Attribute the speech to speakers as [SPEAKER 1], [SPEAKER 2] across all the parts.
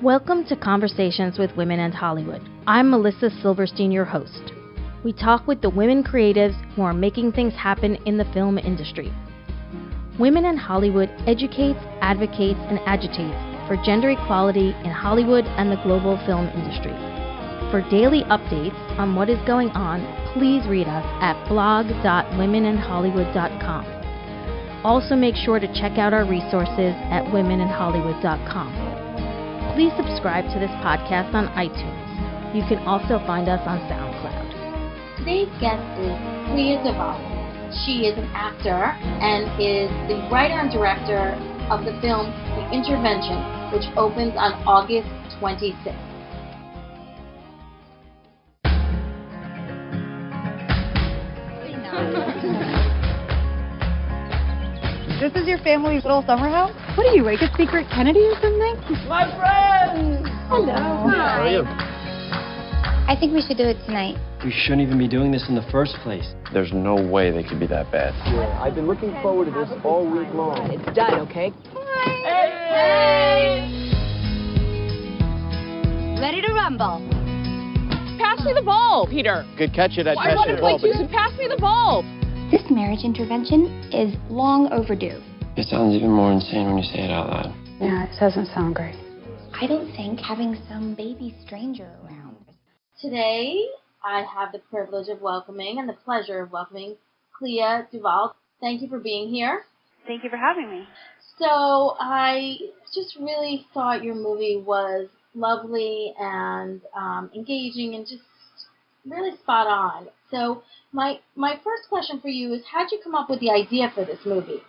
[SPEAKER 1] Welcome to Conversations with Women and Hollywood. I'm Melissa Silverstein, your host. We talk with the women creatives who are making things happen in the film industry. Women in Hollywood educates, advocates, and agitates for gender equality in Hollywood and the global film industry. For daily updates on what is going on, please read us at blog.womeninhollywood.com. Also make sure to check out our resources at womeninhollywood.com. Please subscribe to this podcast on iTunes. You can also find us on SoundCloud.
[SPEAKER 2] Today's guest is Clea Duvall. She is an actor and is the writer and director of the film The Intervention, which opens on August 26th.
[SPEAKER 3] This is your family's little summer house? What are you, like a secret Kennedy or something?
[SPEAKER 4] My friend!
[SPEAKER 3] Hello.
[SPEAKER 4] How are you?
[SPEAKER 5] I think we should do it tonight.
[SPEAKER 6] We shouldn't even be doing this in the first place.
[SPEAKER 7] There's no way they could be that bad.
[SPEAKER 4] Yeah, I've been looking forward to this all week long.
[SPEAKER 3] It's done, okay?
[SPEAKER 4] Hey!
[SPEAKER 5] Ready to rumble.
[SPEAKER 8] Pass me the ball, Peter.
[SPEAKER 7] Good catch it. I'd
[SPEAKER 8] I
[SPEAKER 7] pass you
[SPEAKER 8] wanted
[SPEAKER 7] the ball.
[SPEAKER 8] like you to pass me the ball.
[SPEAKER 5] This marriage intervention is long overdue.
[SPEAKER 6] It sounds even more insane when you say it out loud.
[SPEAKER 3] Yeah, it doesn't sound great.
[SPEAKER 5] I don't think having some baby stranger around.
[SPEAKER 2] Today, I have the privilege of welcoming and the pleasure of welcoming Clea Duvall. Thank you for being here.
[SPEAKER 9] Thank you for having me.
[SPEAKER 2] So I just really thought your movie was lovely and engaging and just really spot on. So my first question for you is, how'd you come up with the idea for this movie?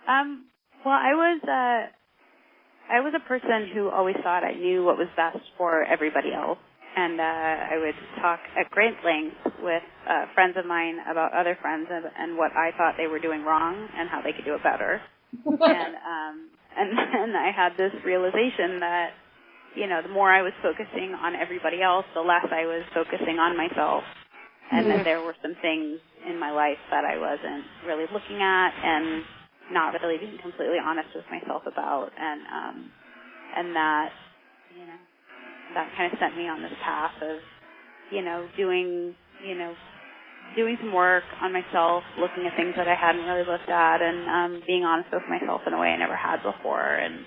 [SPEAKER 9] Well, I was a person who always thought I knew what was best for everybody else, and I would talk at great length with friends of mine about other friends and what I thought they were doing wrong and how they could do it better. and then I had this realization that, you know, the more I was focusing on everybody else, the less I was focusing on myself. And that there were some things in my life that I wasn't really looking at and not really being completely honest with myself about. And that, you know, that kind of sent me on this path of, doing some work on myself, looking at things that I hadn't really looked at, and being honest with myself in a way I never had before. And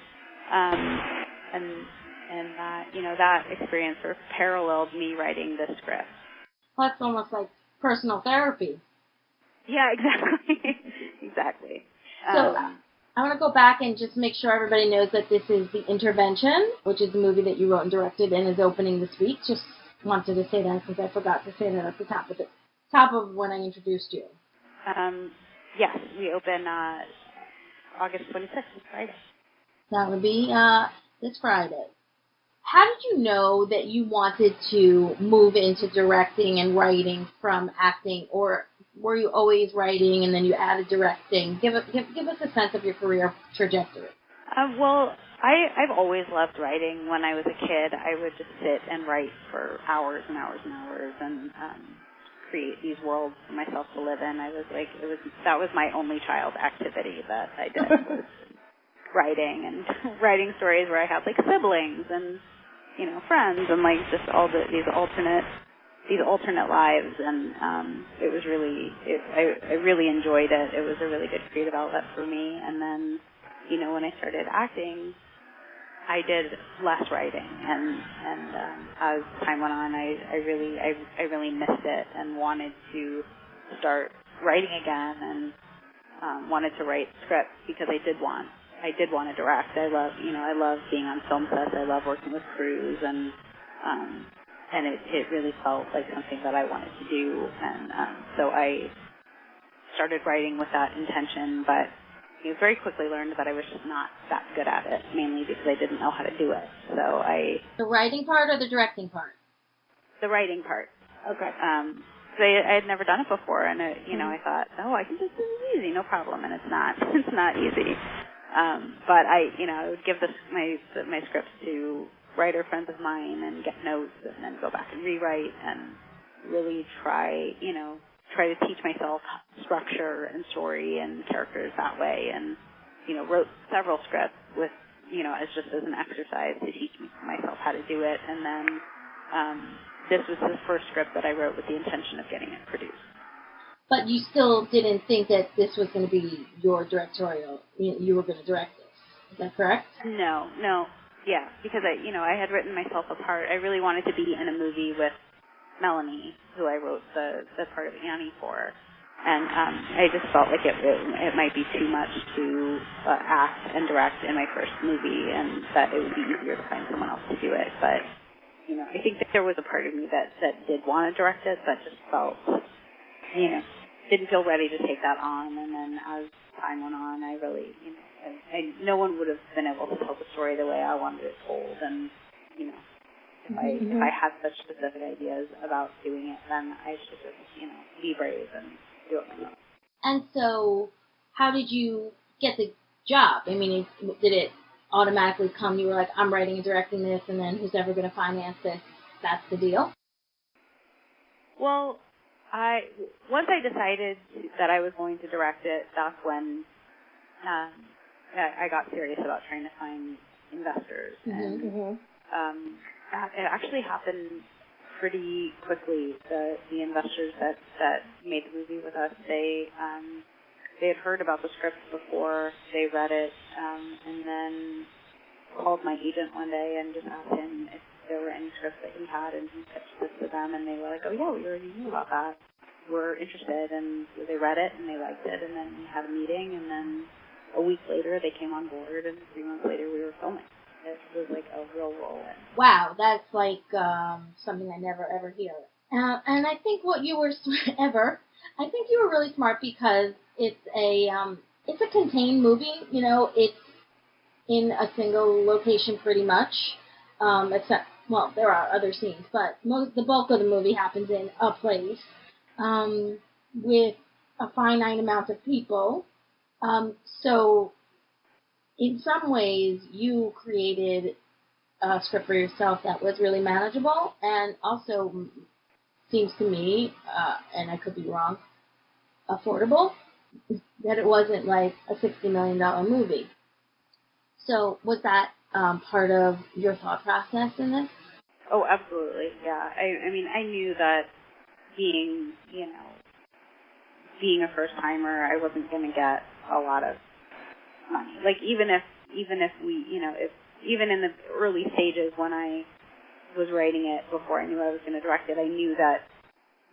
[SPEAKER 9] that, that experience sort of paralleled me writing this script.
[SPEAKER 2] That's almost like personal therapy.
[SPEAKER 9] Yeah, exactly. Exactly.
[SPEAKER 2] So I want to go back and just make sure everybody knows that this is The Intervention, which is the movie that you wrote and directed and is opening this week. Just wanted to say that because I forgot to say that at the top of when I introduced you.
[SPEAKER 9] Yes, we open August 26th, Friday.
[SPEAKER 2] That would be this Friday. How did you know that you wanted to move into directing and writing from acting, or were you always writing and then you added directing? Give us a sense of your career trajectory.
[SPEAKER 9] Well, I've always loved writing. When I was a kid, I would just sit and write for hours and hours and hours and create these worlds for myself to live in. That was my only child activity that I did, was writing and writing stories where I had like siblings and friends and like just all these alternate lives, and it was really I really enjoyed it. It was a really good creative outlet for me. And then when I started acting, I did less writing, and as time went on, I really missed it and wanted to start writing again, and wanted to write scripts because I did want to direct. I love being on film sets. I love working with crews, and it really felt like something that I wanted to do. And so I started writing with that intention, but very quickly learned that I was just not that good at it, mainly because I didn't know how to do it. So the
[SPEAKER 2] writing part or the directing part?
[SPEAKER 9] The writing part.
[SPEAKER 2] Okay.
[SPEAKER 9] So I had never done it before, and I thought, I can just do this easy, no problem, and it's not. It's not easy. But I would give my scripts to writer friends of mine and get notes, and then go back and rewrite and really try to teach myself structure and story and characters that way. And wrote several scripts with as just as an exercise to teach myself how to do it. And then this was the first script that I wrote with the intention of getting it produced.
[SPEAKER 2] But you still didn't think that this was going to be your directorial, you were going to direct this. Is that correct?
[SPEAKER 9] No. Yeah, because I had written myself a part. I really wanted to be in a movie with Melanie, who I wrote the part of Annie for. And I just felt like it might be too much to act and direct in my first movie, and that it would be easier to find someone else to do it. But, I think that there was a part of me that did want to direct it, but just felt, didn't feel ready to take that on. And then as time went on, I really, no one would have been able to tell the story the way I wanted it told. And, if I had such specific ideas about doing it, then I should just, be brave and do it myself.
[SPEAKER 2] And so, how did you get the job? I mean, did it automatically come? You were like, I'm writing and directing this, and then who's ever going to finance this? That's the deal?
[SPEAKER 9] Well, once I decided that I was going to direct it, that's when I got serious about trying to find investors. And it actually happened pretty quickly. The investors that made the movie with us, they had heard about the script before, they read it, and then called my agent one day and just asked him if there were any scripts that he had, and he pitched this to them, and they were like, oh yeah, we already knew about that. We're interested, and they read it, and they liked it, and then we had a meeting, and then a week later they came on board, and 3 months later we were filming. It was like a real whirlwind.
[SPEAKER 2] Wow, that's like something I never ever hear. And I think what you were I think you were really smart because it's a contained movie. It's in a single location pretty much, except there are other scenes, but the bulk of the movie happens in a place with a finite amount of people. So in some ways, you created a script for yourself that was really manageable, and also seems to me, and I could be wrong, affordable, that it wasn't like a $60 million movie. So was that part of your thought process in this?
[SPEAKER 9] Oh, absolutely, yeah. I mean, I knew that being a first-timer, I wasn't going to get a lot of money. Like, even if we, even in the early stages when I was writing it, before I knew I was going to direct it, I knew that,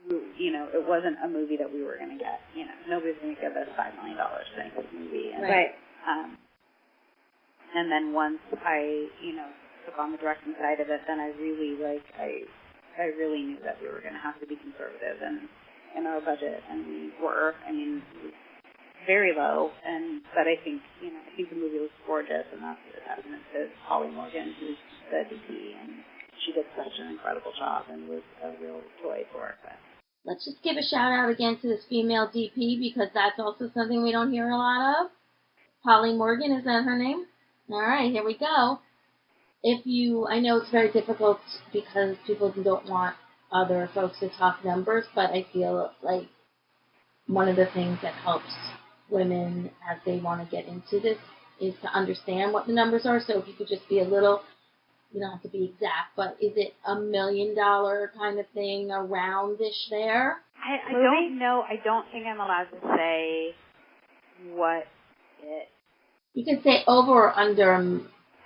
[SPEAKER 9] it wasn't a movie that we were going to get. Nobody's going to give us $5 million to make this movie. And,
[SPEAKER 2] right.
[SPEAKER 9] And then once I, took on the directing side of it, then I really, I really knew that we were going to have to be conservative in our budget, and we were. I mean, very low, but I think, I think the movie was gorgeous, and that's a testament to Holly Morgan, who's the DP, and she did such an incredible job and was a real joy to work with.
[SPEAKER 2] Let's just give a shout out again to this female DP, because that's also something we don't hear a lot of. Holly Morgan, is that her name? All right, here we go. I know it's very difficult because people don't want other folks to talk numbers, but I feel like one of the things that helps women as they want to get into this is to understand what the numbers are. So if you could just be a little, you don't have to be exact, but is it $1 million kind of thing, around-ish there?
[SPEAKER 9] I don't know. I don't think I'm allowed to say what it...
[SPEAKER 2] You can say over or under.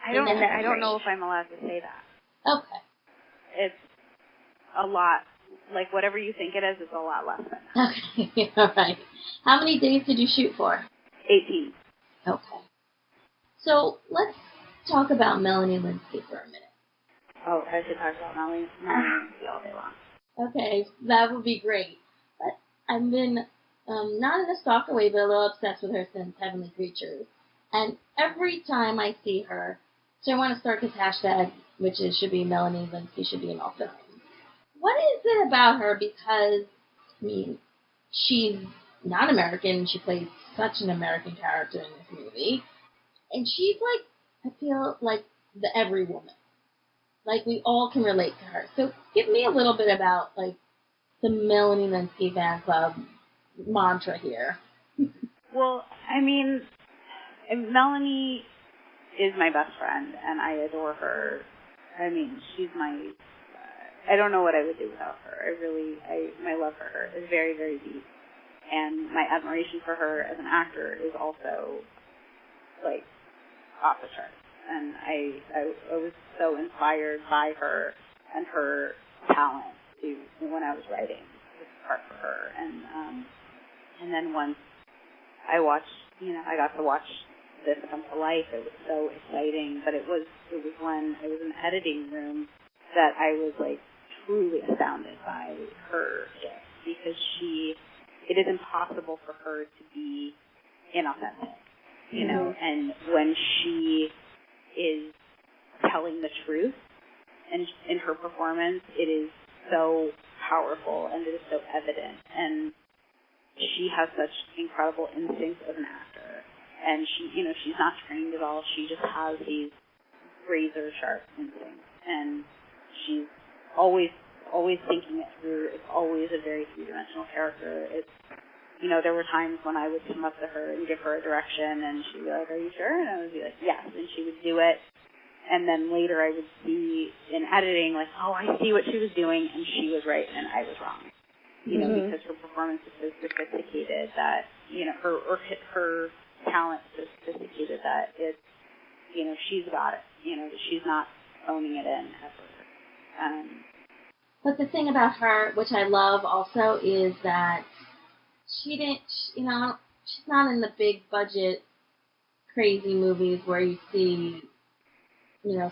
[SPEAKER 9] I don't know if I'm allowed to say that.
[SPEAKER 2] Okay.
[SPEAKER 9] It's a lot. Like, whatever you think it is, it's a lot less than that.
[SPEAKER 2] Okay, all right. How many days did you shoot for?
[SPEAKER 9] 18.
[SPEAKER 2] Okay. So let's talk about Melanie Lynskey for a minute.
[SPEAKER 9] Oh, I should talk about Melanie Lynskey all day long.
[SPEAKER 2] Okay, that would be great. But I've been, not in a stalker way, but a little obsessed with her since Heavenly Creatures. And every time I see her, so I want to start this hashtag, which should be Melanie Lynskey should be in all films. What is it about her? Because, I mean, she's not American. She plays such an American character in this movie. And she's like, I feel like the every woman. Like, we all can relate to her. So give me a little bit about, like, the Melanie Lynskey fan club mantra here.
[SPEAKER 9] Well, I mean, Melanie is my best friend, and I adore her. I mean, she's my. I don't know what I would do without her. My love for her is very, very deep, and my admiration for her as an actor is also like off the charts. And I was so inspired by her and her talent when I was writing this part for her. And then once I got to watch this come to life. It was so exciting, but it was when I was in the editing room that I was like truly astounded by her gift, because it is impossible for her to be inauthentic, you know, and when she is telling the truth and in her performance, it is so powerful and it is so evident, and she has such incredible instincts as an actor, and she's not trained at all. She just has these razor sharp instincts, and she's always thinking it through. It's always a very three-dimensional character. It's, there were times when I would come up to her and give her a direction, and she'd be like, "Are you sure?" And I would be like, "Yes," and she would do it. And then later I would see in editing, like, "Oh, I see what she was doing, and she was right, and I was wrong." Because her performance is so sophisticated that, her talent is so sophisticated that it's, she's got it. She's not phoning it in ever.
[SPEAKER 2] But the thing about her, which I love also, is that she's not in the big budget, crazy movies where you see,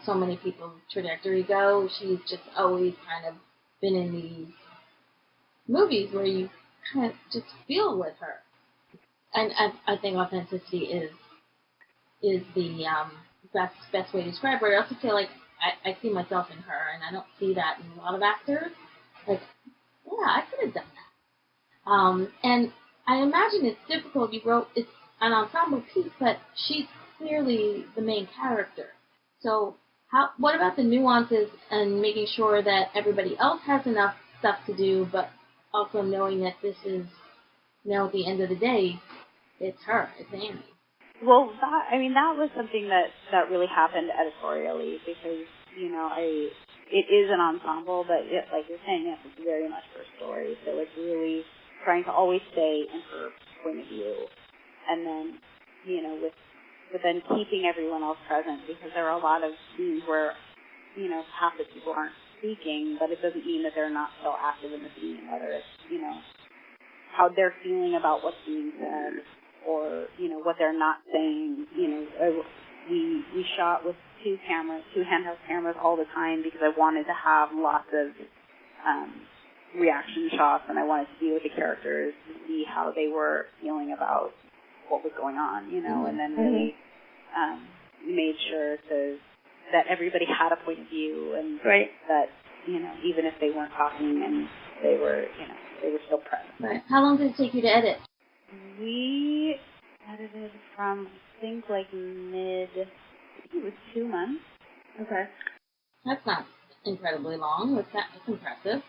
[SPEAKER 2] so many people's trajectory go. She's just always kind of been in these movies where you kind of just feel with her. And I think authenticity is the best way to describe her. I also feel like I see myself in her, and I don't see that in a lot of actors. Like, yeah, I could have done that. And I imagine it's difficult. It's an ensemble piece, but she's clearly the main character. So what about the nuances and making sure that everybody else has enough stuff to do, but also knowing that this is, at the end of the day, it's her, it's Amy.
[SPEAKER 9] Well, that was something that really happened editorially, because, it is an ensemble, but like you're saying, yes, it's very much her story. So it's really trying to always stay in her point of view. And then, with then keeping everyone else present, because there are a lot of scenes where, half the people aren't speaking, but it doesn't mean that they're not still active in the scene, whether it's, how they're feeling about what's being said, or, what they're not saying. We shot with two handheld cameras all the time, because I wanted to have lots of reaction shots, and I wanted to be with the characters to see how they were feeling about what was going on, and then really made sure that everybody had a point of view, and that, even if they weren't talking, and they were still present.
[SPEAKER 2] Right. How long did it take you to edit?
[SPEAKER 9] We edited from, I think, like it was 2 months.
[SPEAKER 2] Okay. That's not incredibly long. That's impressive.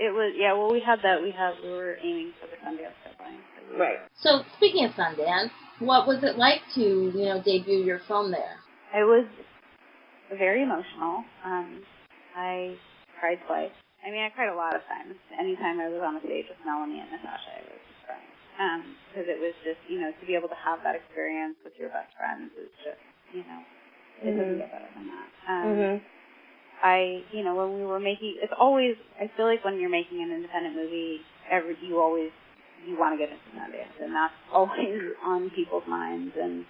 [SPEAKER 9] It was, yeah, well, we were aiming for the Sundance deadline.
[SPEAKER 2] Right. So, speaking of Sundance, what was it like to, debut your film there?
[SPEAKER 9] It was very emotional. I cried twice. I mean, I cried a lot of times. Anytime I was on the stage with Melanie and Natasha, I was crying. Because it was just, to be able to have that experience with your best friends is just, it doesn't get better than that. When we were making, it's always, I feel like when you're making an independent movie, you want to get into Sundance, and that's always on people's minds, and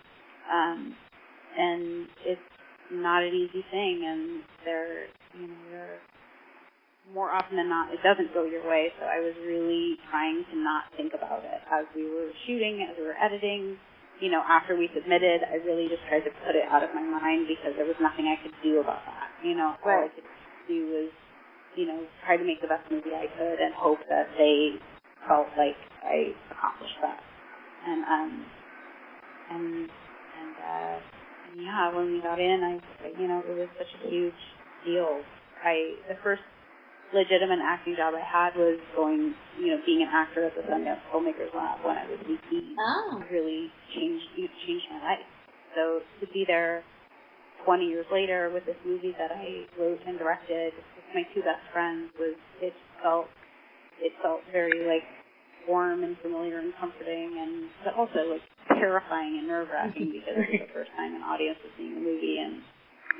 [SPEAKER 9] it's not an easy thing, and they're more often than not, it doesn't go your way, so I was really trying to not think about it as we were shooting, as we were editing. After we submitted, I really just tried to put it out of my mind, because there was nothing I could do about that. All I could do was, try to make the best movie I could and hope that they felt like I accomplished that. When we got in, it was such a huge deal. The first legitimate acting job I had was being an actor at the Sundance Filmmakers Lab when I was 18.
[SPEAKER 2] Oh.
[SPEAKER 9] It really changed my life. So to be there 20 years later with this movie that I wrote and directed with my two best friends, it felt very like warm and familiar and comforting, and but also like terrifying and nerve-wracking because it was the first time an audience was seeing the movie, and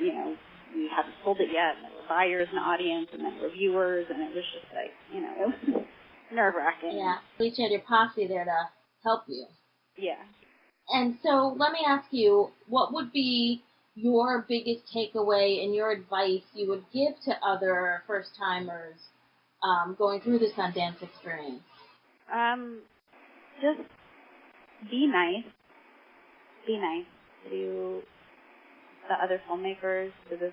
[SPEAKER 9] you know, we hadn't sold it yet, and there were buyers in the audience, and then reviewers, and it was just like, you know, it was nerve-wracking.
[SPEAKER 2] Yeah, at least you had your posse there to help you.
[SPEAKER 9] Yeah.
[SPEAKER 2] And so let me ask you, what would be your biggest takeaway and your advice you would give to other first-timers going through the Sundance experience?
[SPEAKER 9] Just be nice. Be nice to the other filmmakers, to the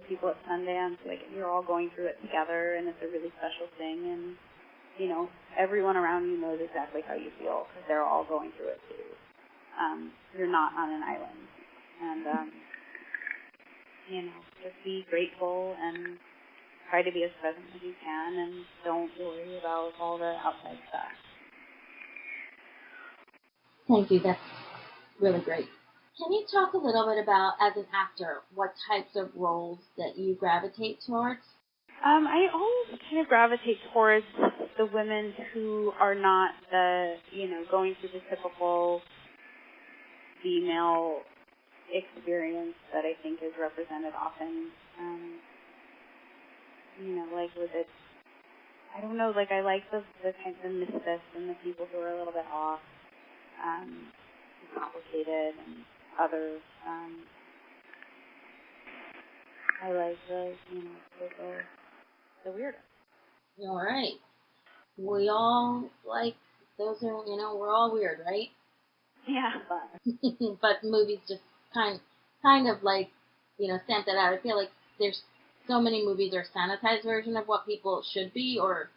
[SPEAKER 9] people at Sundance. Like, you're all going through it together, and it's a really special thing. And, you know, everyone around you knows exactly how you feel because they're all going through it too. You're not on an island. And, you know, just be grateful and try to be as present as you can, and don't worry about all the outside stuff.
[SPEAKER 2] Thank you. That's really great. Can you talk a little bit about, as an actor, what types of roles that you gravitate towards?
[SPEAKER 9] I always kind of gravitate towards the women who are not the, you know, going through the typical female experience that I think is represented often. You know, like with it, I don't know, like I like the kind of misfits and the people who are a little bit off, complicated, and others. I like the, you know, the weirdo.
[SPEAKER 2] All right. We all like those are, you know, we're all weird, right?
[SPEAKER 9] Yeah.
[SPEAKER 2] But movies just kind of like, you know, stamp that out. I feel like there's so many movies are sanitized version of what people should be or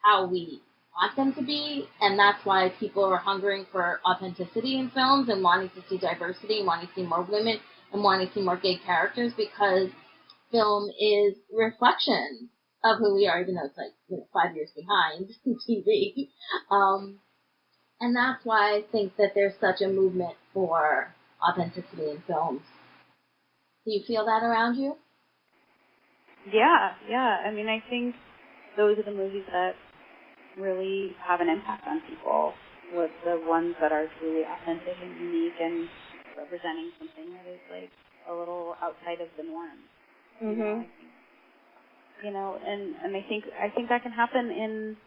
[SPEAKER 2] how we want them to be, and that's why people are hungering for authenticity in films and wanting to see diversity and wanting to see more women and wanting to see more gay characters, because film is reflection of who we are, even though it's like, you know, 5 years behind TV. And that's why I think that there's such a movement for authenticity in films. Do you feel that around you?
[SPEAKER 9] Yeah. I mean, I think those are the movies that really have an impact on people, with the ones that are truly authentic and unique and representing something that is like a little outside of the norm.
[SPEAKER 2] Mm-hmm.
[SPEAKER 9] You know, and I think that can happen in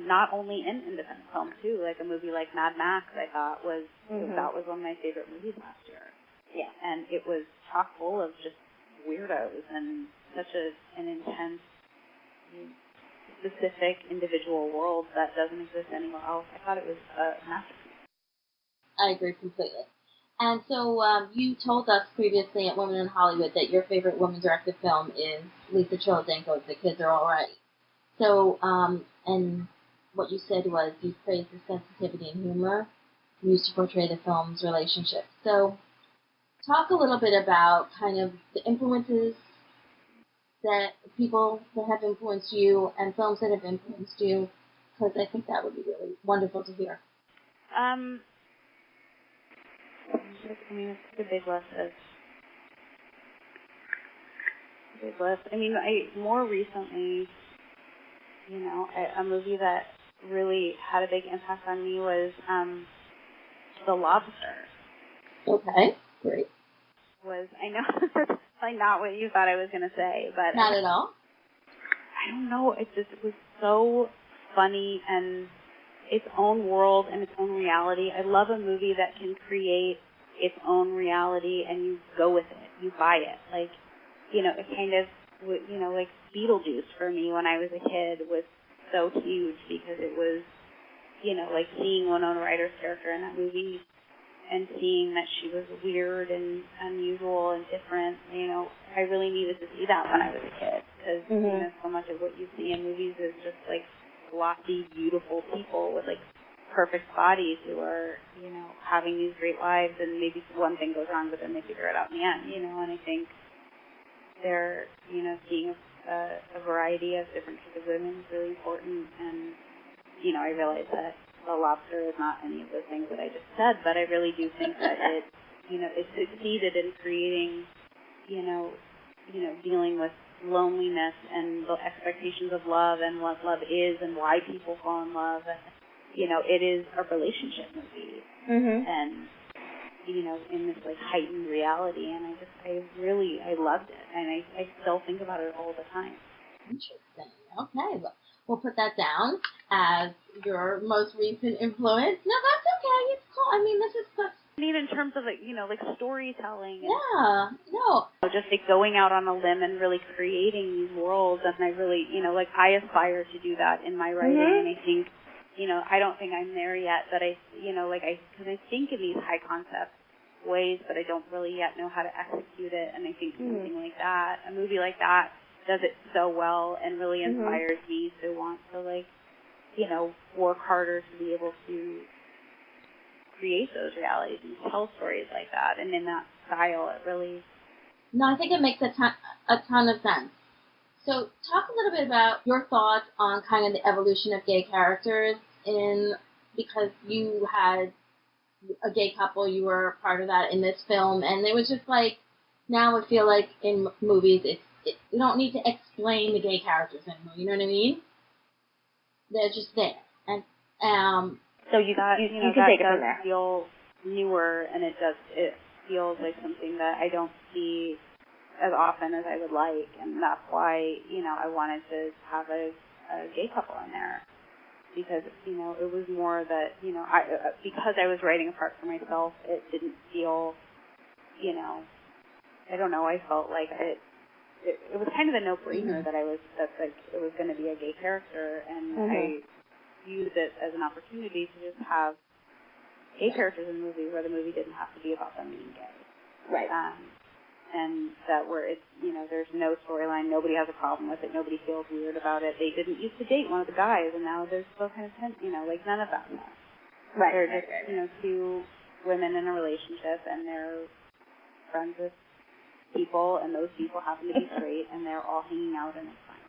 [SPEAKER 9] not only in independent film too. Like a movie like Mad Max, I thought that was one of my favorite movies last year. Yeah, and it was chock full of just weirdos and such an intense, specific individual world that doesn't exist anywhere else. I thought it was a masterpiece.
[SPEAKER 2] I agree completely. And so you told us previously at Women in Hollywood that your favorite woman-directed film is Lisa Cholodenko's The Kids Are All Right. So, and what you said was you praised the sensitivity and humor used to portray the film's relationship. So talk a little bit about kind of the influences that people that have influenced you and films that have influenced you, because I think that would be really wonderful to hear.
[SPEAKER 9] I mean, it's a big list. I mean, more recently, you know, a movie that really had a big impact on me was The Lobster.
[SPEAKER 2] Okay, great.
[SPEAKER 9] I know that's probably not what you thought I was going to say, but
[SPEAKER 2] not at all.
[SPEAKER 9] I don't know. It was so funny and its own world and its own reality. I love a movie that can create its own reality and you go with it. You buy it. Like, you know, it kind of, you know, like Beetlejuice for me when I was a kid was so huge because it was, you know, like seeing Winona Ryder's character in that movie and seeing that she was weird and unusual and different. You know, I really needed to see that when I was a kid because, you know, so much of what you see in movies is just like glossy, beautiful people with like perfect bodies who are, you know, having these great lives, and maybe one thing goes wrong, but then they figure it out in the end, you know. And I think they're, you know, seeing a variety of different kinds of women is really important. And, you know, I realize that The Lobster is not any of those things that I just said, but I really do think that it succeeded in creating, dealing with loneliness and the expectations of love and what love is and why people fall in love. And, it is a relationship movie.
[SPEAKER 2] Mm-hmm.
[SPEAKER 9] And, in this, heightened reality. And I loved it. And I still think about it all the time.
[SPEAKER 2] Interesting. Okay. Well, we'll put that down as your most recent influence. No, that's okay. It's cool. I mean, this is such...
[SPEAKER 9] In terms of, storytelling. And,
[SPEAKER 2] yeah. No.
[SPEAKER 9] Just, going out on a limb and really creating these worlds. And I really, I aspire to do that in my writing.
[SPEAKER 2] Mm-hmm.
[SPEAKER 9] And I think, I don't think I'm there yet, but because I think in these high concept ways, but I don't really yet know how to execute it. And I think something like that, a movie like that, does it so well and really inspires me to want to, work harder to be able to create those realities and tell stories like that. And in that style, it really...
[SPEAKER 2] No, I think it makes a ton of sense. So talk a little bit about your thoughts on kind of the evolution of gay characters because you had a gay couple, you were part of that in this film, and it was just now I feel like in movies you don't need to explain the gay characters anymore, you know what I mean? They're just there. And
[SPEAKER 9] so you can take it from there. Feel newer, and it feels like something that I don't see as often as I would like, and that's why, I wanted to have a gay couple in there, because, it was more that, because I was writing a part for myself, it didn't feel, I don't know, I felt like it was kind of a no-brainer that it was going to be a gay character, and I used it as an opportunity to just have gay characters in the movie where the movie didn't have to be about them being gay.
[SPEAKER 2] Right.
[SPEAKER 9] And that where it's, there's no storyline, nobody has a problem with it, nobody feels weird about it. They didn't used to date one of the guys, and now there's still kind of none of that stuff.
[SPEAKER 2] Right.
[SPEAKER 9] They're just, two women in a relationship, and they're friends with people, and those people happen to be straight, and they're all hanging out, and it's fine.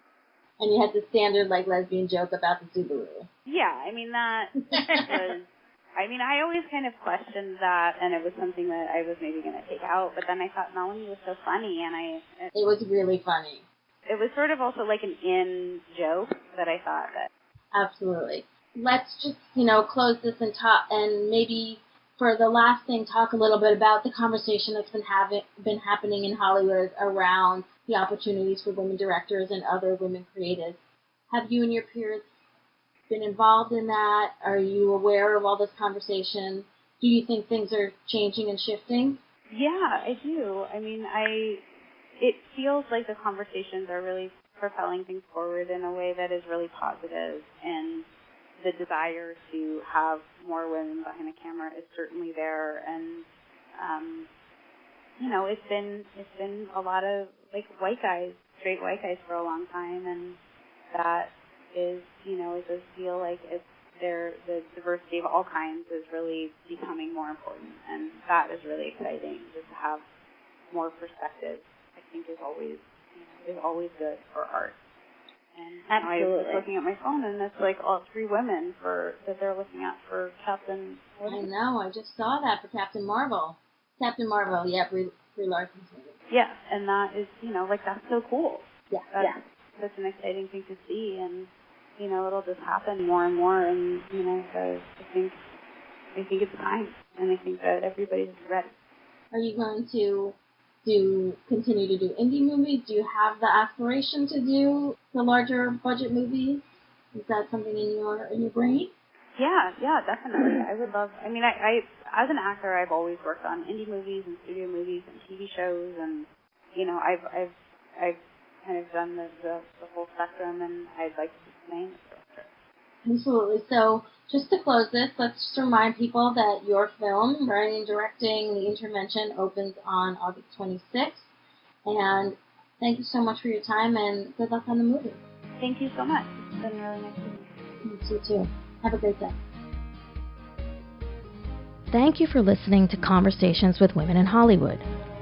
[SPEAKER 2] And you had the standard, lesbian joke about the Subaru.
[SPEAKER 9] Yeah, that was... I always kind of questioned that, and it was something that I was maybe going to take out, but then I thought Melanie was so funny, and
[SPEAKER 2] it was really funny.
[SPEAKER 9] It was sort of also like an in joke that I thought that...
[SPEAKER 2] Absolutely. Let's just, close this and maybe for the last thing, talk a little bit about the conversation that's been happening in Hollywood around the opportunities for women directors and other women creatives. Have you and your peers been involved in that? Are you aware of all this conversation? Do you think things are changing and shifting?
[SPEAKER 9] Yeah, I do. It feels like the conversations are really propelling things forward in a way that is really positive, and the desire to have more women behind the camera is certainly there. And it's been a lot of white guys, straight white guys for a long time, and that is, it does feel like the diversity of all kinds is really becoming more important, and that is really exciting. Just to have more perspectives, I think, is always good for art. And I was looking at my phone, and it's all 3 women that they're looking at for Captain.
[SPEAKER 2] I know. I just saw that for Captain Marvel. Captain Marvel, yeah, Brie Larson's movie.
[SPEAKER 9] Yeah, and that is, that's so cool.
[SPEAKER 2] Yeah,
[SPEAKER 9] that's such an exciting thing to see, and it'll just happen more and more, and so I think it's time, and I think that everybody's ready.
[SPEAKER 2] Are you going to continue to do indie movies? Do you have the aspiration to do the larger budget movies? Is that something in your brain?
[SPEAKER 9] Yeah, definitely. I would love. I as an actor, I've always worked on indie movies and studio movies and TV shows, and I've kind of done the whole spectrum, and I'd like to be the main director.
[SPEAKER 2] Absolutely. So just to close this, let's just remind people that your film, writing and directing The Intervention, opens on August 26th. And thank you so much for your time, and good luck on the movie.
[SPEAKER 9] Thank you so much. It's been really nice to meet you.
[SPEAKER 2] You too. Have a great day.
[SPEAKER 1] Thank you for listening to Conversations with Women in Hollywood.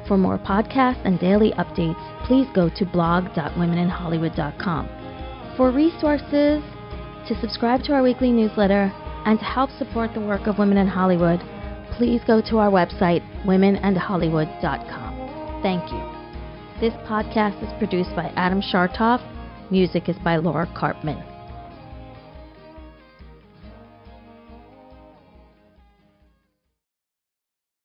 [SPEAKER 1] For more podcasts and daily updates, please go to blog.womeninhollywood.com. For resources, to subscribe to our weekly newsletter, and to help support the work of Women in Hollywood, please go to our website, womenandhollywood.com. Thank you. This podcast is produced by Adam Shartoff. Music is by Laura Karpman.